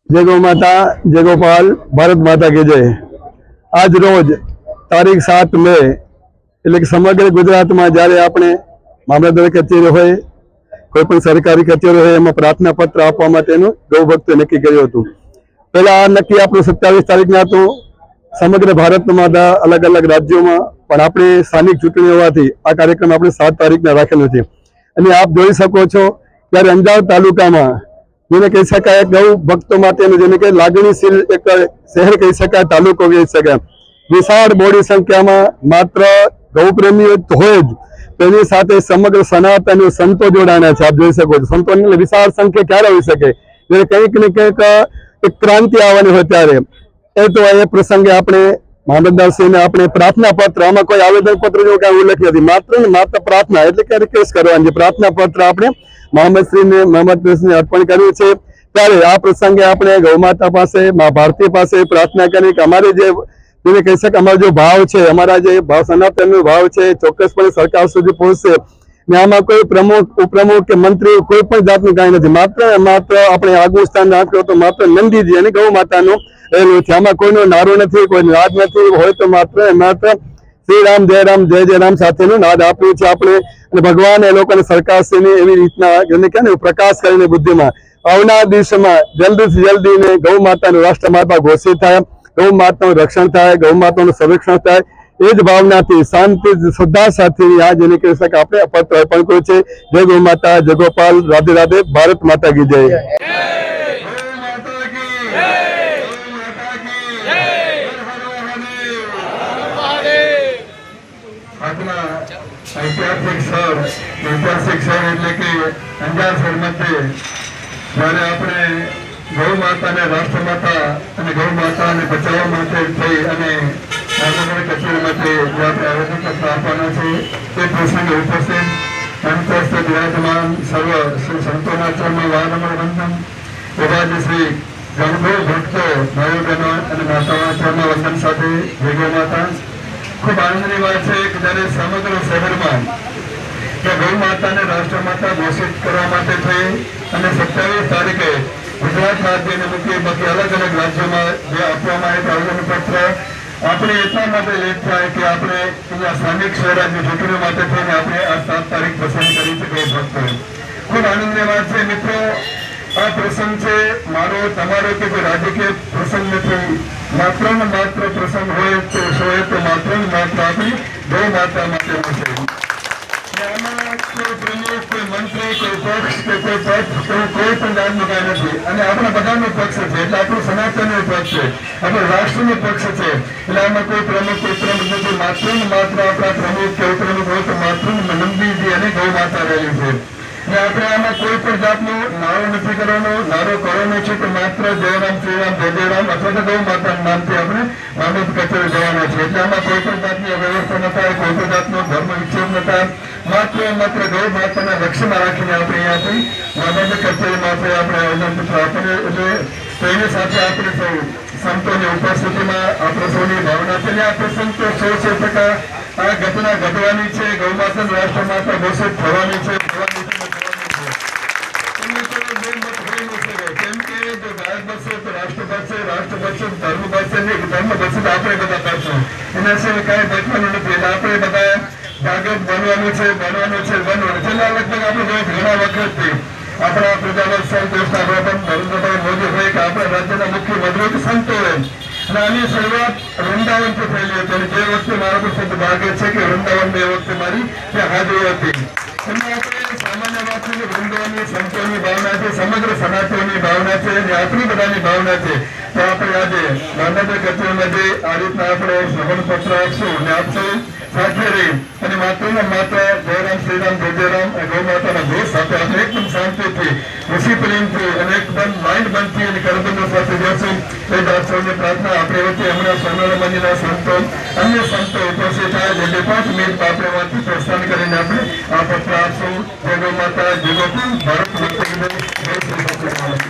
जय गौ माता, जय गोपाल, भारत माता की जय। आज रोज तारीख 7 મે એટલે કે સમગ્ર ગુજરાતમાં જ્યારે આપણે મામલતદાર કચેરી હોય, કોઈ પણ સરકારી કચેરી હોય, એમાં પ્રાર્થના પત્ર આપવા માટેનું ગૌ ભક્તો નક્કી કર્યું હતું. પહેલા આ નક્કી આપણું 27 તારીખના હતું. સમગ્ર ભારતમાં અલગ અલગ રાજ્યોમાં પણ આપણે સ્થાનિક ચૂંટણી હોવાથી આ કાર્યક્રમ આપણે 7 તારીખના રાખેલો છે. અને આપ જોઈ શકો છો ત્યારે અંજાર તાલુકામાં જેને કહી શકાય ગૌ ભક્તો માટેનું જેને કે લાગણીશીલ એક શહેર કહી શકાય, તાલુકો કહી શકાય. વિશાળ બોડી સંખ્યામાં માત્ર ગૌ પ્રેમીઓ હોય જ, તેની સાથે સમગ્ર સનાતન સંતો જોડાણા છે. આપ જોઈ શકો છો સંતોની વિશાળ સંખ્યા ક્યારે હોઈ શકે, જ્યારે કંઈક ને કંઈક એક ક્રાંતિ આવવાની હોય ત્યારે. એ તો એ પ્રસંગે આપણે મામલતદારશ્રીને આપણે પ્રાર્થના પત્ર, આમાં કોઈ આવેદન પત્ર જેવું કાંઈ ઉલ્લેખ નથી, માત્ર ને માત્ર પ્રાર્થના એટલે કે રિક્વેસ્ટ કરવાની પ્રાર્થના પત્ર આપણે મોહમ્મદશ્રીને અર્પણ કર્યું છે. ત્યારે આ પ્રસંગે આપણે ગૌ માતા પાસે, મા ભારતી પાસે પ્રાર્થના કરી કે અમારે જેને કહી શકે અમારો જે ભાવ છે, અમારા જે ભાવ સનાતનનો ભાવ છે, ચોક્કસપણે સરકાર સુધી પહોંચશે. ને આમાં કોઈ પ્રમુખ, ઉપપ્રમુખ કે મંત્રી કોઈ પણ જાતનું કાંઈ નથી, માત્ર આપણે આગવું સ્થાન રાખ્યો તો માત્ર નંદીજી અને ગૌ માતાનું રહેલું છે. આમાં કોઈનો નારો નથી, કોઈ નાદ નથી, હોય તો માત્ર શ્રી રામ જય રામ સાથેનું નાદ આપ્યું છે આપણે. અને ભગવાન એ લોકોને સરકારશ્રીની એવી રીતના જેને કહે ને પ્રકાશ કરીને બુદ્ધિમાં આવનાર દિવસમાં જલ્દીથી જલ્દી ને ગૌ માતાનું રાષ્ટ્રમાતા ઘોષિત થાય, ગૌ માતાનું રક્ષણ થાય, ગૌ માતાનું સંરક્ષણ થાય, એ જ ભાવનાથી શાંતિ શ્રદ્ધા સાથે આ જેને કહી શકાય આપણે પત્ર અર્પણ કર્યું છે. જય ગૌ માતા, જય ગોપાલ, રાધે રાધે, ભારત માતા કી જય. ઐતિહાસિક શહેર એટલે કે અંજાર શહેરમાંથી જ્યારે આપણે ગૌ માતાને રાષ્ટ્રમાતા અને ગૌ માતાને બચાવવા માટે થઈ અને મામલતદાર કચેરીમાંથી જે આપણે આવેદનપત્ર આપવાના છે તે પ્રસંગે ઉપસ્થિત અંતસ્થ બિરાજમાન સર્વ સંતોના ચરણમાં વારંવાર વંદન, એવા જ શ્રી ગણગૌ ભક્તો ભાઈઓ બહેનો અને માતાઓના ચરણમાં વંદન સાથે જય ગૌ માતા. ખૂબ આનંદની વાત છે કે જ્યારે સમગ્ર શહેરમાં ગૌ માતાને રાષ્ટ્રમાતા ઘોષિત કરવા માટે થઈ અને 27 તારીખે ગુજરાત રાજ્યને મૂકી બાકી અલગ અલગ રાજ્યોમાં જે આપવામાં આવે આવેદનપત્ર આપણે એટલા માટે લેટ થાય કે આપણે અહીંયા સ્થાનિક સ્વરાજ્ય ચૂંટણીઓ માટે થઈને આપણે આ 7 તારીખ પસંદ કરી છે ગૌ ભક્તો. ખૂબ આનંદની વાત છે મિત્રો. આ પ્રસંગ છે મારો, તમારો કે કોઈ રાજકીય પ્રસંગ નથી. માત્ર ને માત્ર પ્રસંગ હોય તો માત્ર ને માત્ર આપણી ગૌ માતા માટેનો છે. આમાં કોઈ પ્રમુખ, કોઈ મંત્રી, કોઈ પક્ષ કે કોઈ પદ કોઈ પણ જાતનું કાંઈ નથી. અને આપણા બધાનો પક્ષ છે એટલે આપણું સનાતનનો પક્ષ છે, આપણો રાષ્ટ્રનો પક્ષ છે. એટલે આમાં કોઈ પ્રમુખ નથી. માત્ર ને માત્ર આપણા પ્રમુખ કે ઉપપ્રમુખ હોય તો માત્ર નંદીજી અને ગૌ માતા રહેલી છે. ને આપણે આમાં કોઈ પણ જાતનો નારો નથી કરવાનો. નારો કરવાનો છે તો માત્ર જયરામ શ્રીરામ જય રામ અથવા તો ગૌ માતાના નામથી આપણે મામલતદાર કચેરી જવાના છે. એટલે આમાં કોઈ પણ જાતની અવ્યવસ્થા ન થાય, કોઈ પણ જાતનો ધર્મ વિક્ષેપ ન થાય. માત્ર ગૌ માતાના લક્ષ્યમાં રાખીને આપણે અહીંયાથી મામલતદાર કચેરીમાં આપણે આવેદનપત્ર આપીને એટલે તેની સાથે આપણે સૌ સંતોની ઉપસ્થિતિમાં આપણે સૌની ભાવના છે. અને આ પ્રસંગ તો 100% આ ઘટના ઘટવાની છે. ગૌ માતાનું રાષ્ટ્રમાતા ઘોષિત થવાની છે. એના સિવાય કાંઈ બચવાનું નથી. એટલે આપણે બધા જાગૃત બનવાનું છે. છેલ્લા લગભગ આપણે ઘણા વખતથી આપણા પ્રજાવત્સલ દેશના પ્રધાન નરેન્દ્રભાઈ મોદી હોય કે આપણા રાજ્યના મુખ્ય મંત્રી સંતો હોય અને આની શરૂઆત વૃંદાવનથી થયેલી હતી. અને જે વખતે મારા પર શબ્દ ભાગે છે કે વૃંદાવન એ વખતે મારી ત્યાં હાજરી હતી. એમાં આપણે સામાન્ય વાત છે કે વૃંદાવનની સંતોની ભાવના છે, સમગ્ર સનાતનની ભાવના છે અને આપણી બધાની ભાવના છે. તો આપણે આજે મામલતદાર કચેરીમાં જે આ રીતના આપણે શ્રવણપત્ર આપશું અને આપશો સાથે રહી અને માત્ર ને માત્ર જયરામ શ્રીરામ જય રામ ગૌ માતાના ઘોષ સાથે આપણે એકદમ શાંતિથી, ડિસિપ્લિનથી અને એકદમ માઇન્ડ બંધથી અને કરબંધો સાથે જશું. એ દાસોની પ્રાર્થના આપણે વચ્ચે હમણાં સોનારામાજીના સંતો, અન્ય સંતો ઉપસ્થિત થાય જે 5 મિનિટ આપણે વાંચી પ્રસ્થાન કરીને આપણે આ પત્ર આપશું. જય ગૌ માતા, જય ગોપાલ, ભારત માતા.